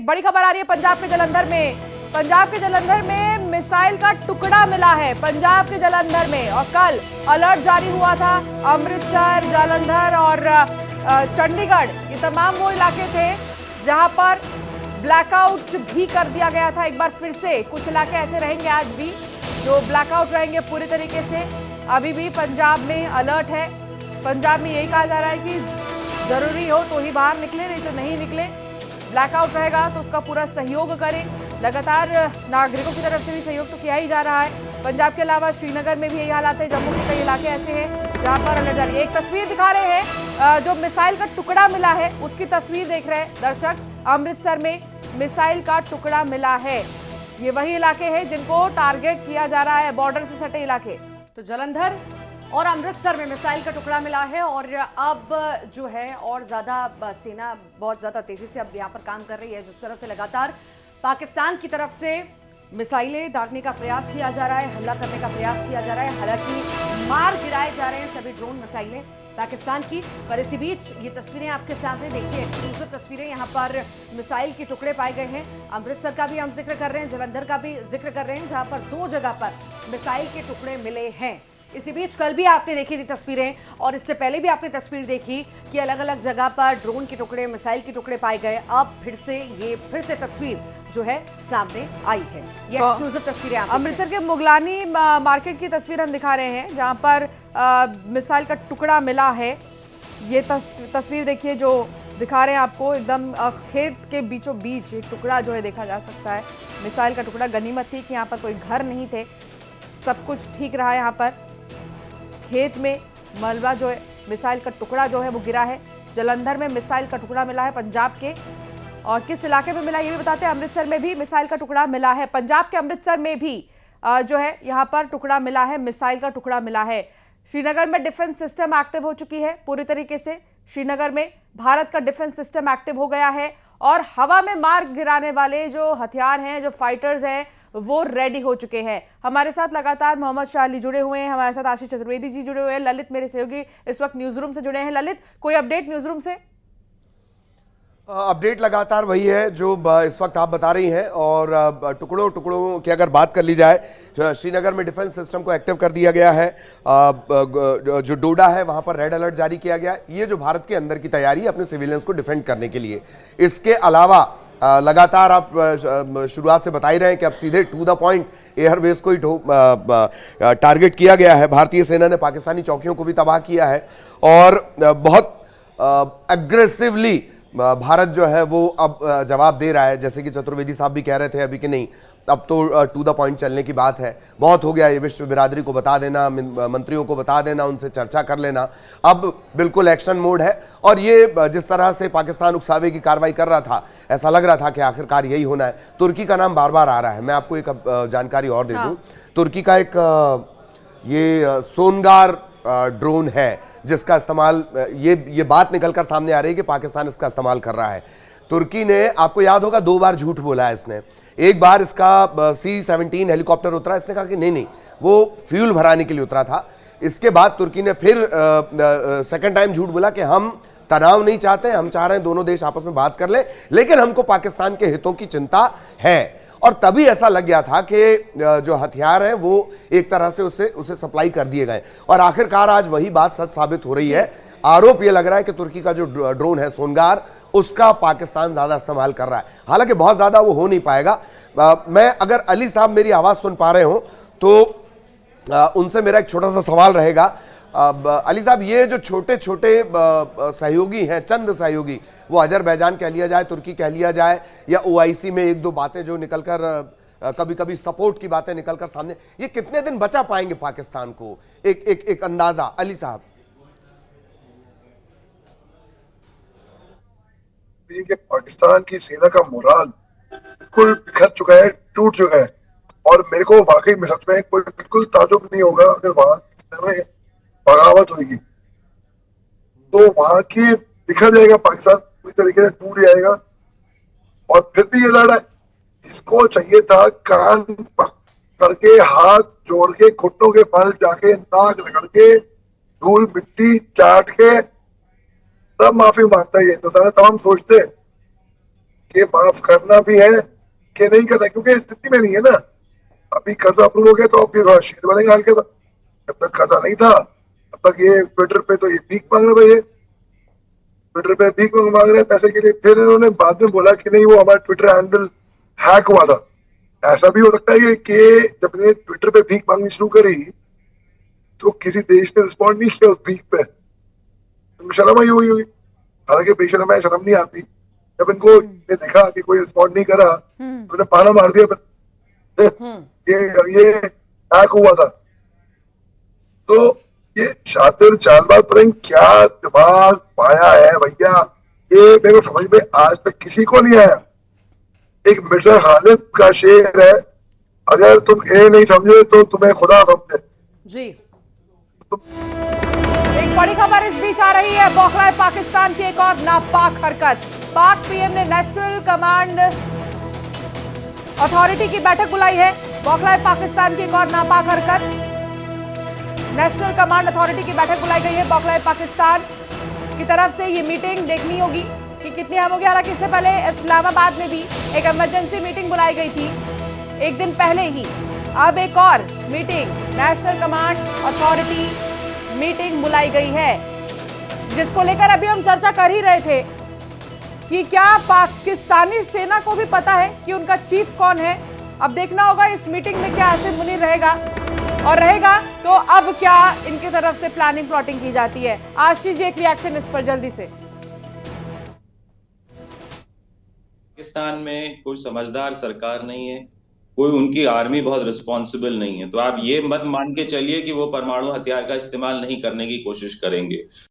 एक बड़ी खबर आ रही है पंजाब के जलंधर में। पंजाब के जलंधर में मिसाइल का टुकड़ा मिला है पंजाब के जलंधर में, और कल अलर्ट जारी हुआ था। अमृतसर, जालंधर और चंडीगढ़, ये तमाम वो इलाके थे जहां पर ब्लैकआउट भी कर दिया गया था। एक बार फिर से कुछ इलाके ऐसे रहेंगे आज भी जो ब्लैकआउट रहेंगे पूरी तरीके से। अभी भी पंजाब में अलर्ट है। पंजाब में यही कहा जा रहा है कि जरूरी हो तो ही बाहर निकले, नहीं तो नहीं निकले। ब्लैकआउट रहेगा तो उसका पूरा सहयोग करें। लगातार नागरिकों की तरफ से भी सहयोग तो किया ही जा रहा है। पंजाब के अलावा श्रीनगर में भी यही हालात है। जम्मू के कई इलाके ऐसे हैं जहां पर अलर्ट जारी है। एक तस्वीर दिखा रहे हैं, जो मिसाइल का टुकड़ा मिला है उसकी तस्वीर देख रहे हैं दर्शक। अमृतसर में मिसाइल का टुकड़ा मिला है। ये वही इलाके हैं जिनको टारगेट किया जा रहा है, बॉर्डर से सटे इलाके। तो जलंधर और अमृतसर में मिसाइल का टुकड़ा मिला है, और अब जो है और ज्यादा सेना बहुत ज्यादा तेजी से अब यहाँ पर काम कर रही है। जिस तरह से लगातार पाकिस्तान की तरफ से मिसाइलें दागने का प्रयास किया जा रहा है, हमला करने का प्रयास किया जा रहा है। हालांकि मार गिराए जा रहे हैं सभी ड्रोन मिसाइलें पाकिस्तान की। पर इसी बीच ये तस्वीरें आपके सामने देखिए, एक्सक्लूसिव तस्वीरें। यहाँ पर मिसाइल के टुकड़े पाए गए हैं। अमृतसर का भी हम जिक्र कर रहे हैं, जलंधर का भी जिक्र कर रहे हैं, जहाँ पर 2 जगह पर मिसाइल के टुकड़े मिले हैं। इसी बीच कल भी आपने देखी थी तस्वीरें, और इससे पहले भी आपने तस्वीर देखी कि अलग अलग जगह पर ड्रोन के टुकड़े, मिसाइल के टुकड़े पाए गए। अब फिर से तस्वीर जो है सामने आई है। ये एक्सक्लूसिव तस्वीरें अमृतसर के मुगलानी मार्केट की तस्वीर हम दिखा रहे हैं जहां पर मिसाइल का टुकड़ा मिला है। ये तस्वीर देखिए जो दिखा रहे हैं आपको, एकदम खेत के बीचों बीच एक टुकड़ा जो है देखा जा सकता है। मिसाइल का टुकड़ा। गनीमत थी कि यहाँ पर कोई घर नहीं थे, सब कुछ ठीक रहा। यहाँ पर खेत में मलबा जो है, मिसाइल का टुकड़ा जो है वो गिरा है। जलंधर में मिसाइल का टुकड़ा मिला है पंजाब के, और किस इलाके में मिला ये भी बताते हैं। अमृतसर में भी मिसाइल का टुकड़ा मिला है। पंजाब के अमृतसर में भी जो है यहाँ पर टुकड़ा मिला है, मिसाइल का टुकड़ा मिला है। श्रीनगर में डिफेंस सिस्टम एक्टिव हो चुकी है पूरी तरीके से। श्रीनगर में भारत का डिफेंस सिस्टम एक्टिव हो गया है, और हवा में मार गिराने वाले जो हथियार हैं, जो फाइटर्स हैं, वो रेडी हो चुके हैं। हमारे साथ लगातार मोहम्मद शाह अली जुड़े हुए हैं, हमारे साथ आशीष चतुर्वेदी जी जुड़े हुए हैं, ललित मेरे सहयोगी इस वक्त न्यूज रूम से जुड़े हैं। ललित, कोई अपडेट न्यूज रूम से? अपडेट लगातार वही है जो इस वक्त आप बता रही हैं, और टुकड़ों की अगर बात कर ली जाए, श्रीनगर में डिफेंस सिस्टम को एक्टिव कर दिया गया है। जो डोडा है वहां पर रेड अलर्ट जारी किया गया है। ये जो भारत के अंदर की तैयारी है अपने सिविलियंस को डिफेंड करने के लिए। इसके अलावा लगातार आप शुरुआत से बता ही रहे हैं कि अब सीधे टू द पॉइंट एयरबेस को ही टारगेट किया गया है। भारतीय सेना ने पाकिस्तानी चौकियों को भी तबाह किया है, और बहुत एग्रेसिवली भारत जो है वो अब जवाब दे रहा है। जैसे कि चतुर्वेदी साहब भी कह रहे थे अभी कि नहीं, अब तो टू द पॉइंट चलने की बात है, बहुत हो गया। ये विश्व बिरादरी को बता देना, मंत्रियों को बता देना, उनसे चर्चा कर लेना, अब बिल्कुल एक्शन मोड है। और ये जिस तरह से पाकिस्तान उकसावे की कार्रवाई कर रहा था, ऐसा लग रहा था कि आखिरकार यही होना है। तुर्की का नाम बार बार आ रहा है। मैं आपको एक जानकारी और दे दूं, तुर्की का एक ये सोनगार ड्रोन है जिसका इस्तेमाल, ये बात निकलकर सामने आ रही है कि पाकिस्तान इसका इस्तेमाल कर रहा है। तुर्की ने, आपको याद होगा, 2 बार झूठ बोला है इसने। एक बार इसका C-17 हेलीकॉप्टर उतरा, इसने कहा कि नहीं वो फ्यूल भराने के लिए उतरा था। इसके बाद तुर्की ने फिर सेकंड टाइम झूठ बोला कि हम तनाव नहीं चाहते, हम चाह रहे हैं दोनों देश आपस में बात कर ले, लेकिन हमको पाकिस्तान के हितों की चिंता है। और तभी ऐसा लग गया था कि जो हथियार है वो एक तरह से उसे सप्लाई कर दिए गए, और आखिरकार आज वही बात सच साबित हो रही है। आरोप ये लग रहा है कि तुर्की का जो ड्रोन है सोनगार, उसका पाकिस्तान ज्यादा इस्तेमाल कर रहा है। हालांकि बहुत ज्यादा वो हो नहीं पाएगा। मैं, अगर अली साहब मेरी आवाज सुन पा रहे हो तो उनसे मेरा एक छोटा सा सवाल रहेगा। अली साहब, ये जो छोटे छोटे सहयोगी हैं, चंद सहयोगी, वो अजरबैजान कह लिया जाए, तुर्की कह लिया जाए, या OIC में 1-2 बातें जो निकलकर कभी कभी सपोर्ट की बातें निकलकर सामने, ये कितने दिन बचा पाएंगे पाकिस्तान को? एक अंदाजा अली साहब। पाकिस्तान की सेना का मोराल बिल्कुल बिखर चुका है, टूट चुका है, और मेरे को वाकई में सच में कोई बिल्कुल ताजुब नहीं होगा अगर वहां में बगावत होगी तो वहां की बिखर जाएगा पाकिस्तान, पूरी तरीके से टूट जाएगा। और फिर भी ये लड़ा, इसको चाहिए था कान पकड़ के, हाथ जोड़ के, घुटनों के बल जाके, नाक रगड़ के, धूल मिट्टी चाट के तब माफी मांगता है। हिंदुस्तान तमाम सोचते कि माफ करना भी है कि नहीं करना, क्योंकि स्थिति में नहीं है ना। अभी कर्जा अप्रूव हो गया तो अब फिर शेर बनेगा हाल के था। जब तक कर्जा नहीं था तब तक ये ट्विटर पे तो ये भीख मांग रहा था, ये ट्विटर पे भीख मांग रहे हैं पैसे के लिए। फिर इन्होंने बाद में बोला कि नहीं वो हमारा ट्विटर हैंडल हैक हुआ था। ऐसा भी हो सकता है कि जब इन्होंने ट्विटर पे भीख मांगनी शुरू करी तो किसी देश ने रिस्पॉन्ड नहीं किया उस भीख पे, तो शर्म आई होगी। हालांकि बेशर्म है, शर्म नहीं आती। जब इनको ने देखा कि कोई रिस्पॉन्ड नहीं करा तो उन्होंने पाना मार दिया ये हैक हुआ था। तो ये शातिर चालबाज पता नहीं क्या दिमाग पाया है भैया, ये मेरे को समझ में आज तक किसी को नहीं आया। एक मिर्जा गालिब का शेर है, अगर तुम ये नहीं समझे तो तुम्हें खुदा समझे। जी एक बड़ी खबर इस बीच आ रही है, बौखलाए पाकिस्तान की एक और नापाक हरकत। पाक पीएम ने नेशनल कमांड अथॉरिटी की बैठक बुलाई है। बौखलाए पाकिस्तान की एक और नापाक हरकत, नेशनल कमांड अथॉरिटी की बैठक बुलाई गई है। बौखलाए पाकिस्तान की तरफ से ये मीटिंग देखनी होगी कि कितनी अहम होगी। हालांकि इससे पहले इस्लामाबाद में भी एक इमरजेंसी मीटिंग बुलाई गई थी एक दिन पहले ही। अब एक और meeting, national command authority meeting बुलाई गई है, जिसको लेकर अभी हम चर्चा कर ही रहे थे कि क्या पाकिस्तानी सेना को भी पता है कि उनका चीफ कौन है। अब देखना होगा इस मीटिंग में क्या आसिफ मुनीर रहेगा, और रहेगा तो अब क्या इनकी तरफ से प्लानिंग प्लॉटिंग की जाती है। आशीष जी एक रिएक्शन इस पर जल्दी से। पाकिस्तान में कोई समझदार सरकार नहीं है, कोई उनकी आर्मी बहुत रिस्पॉन्सिबल नहीं है, तो आप ये मत मान के चलिए कि वो परमाणु हथियार का इस्तेमाल नहीं करने की कोशिश करेंगे।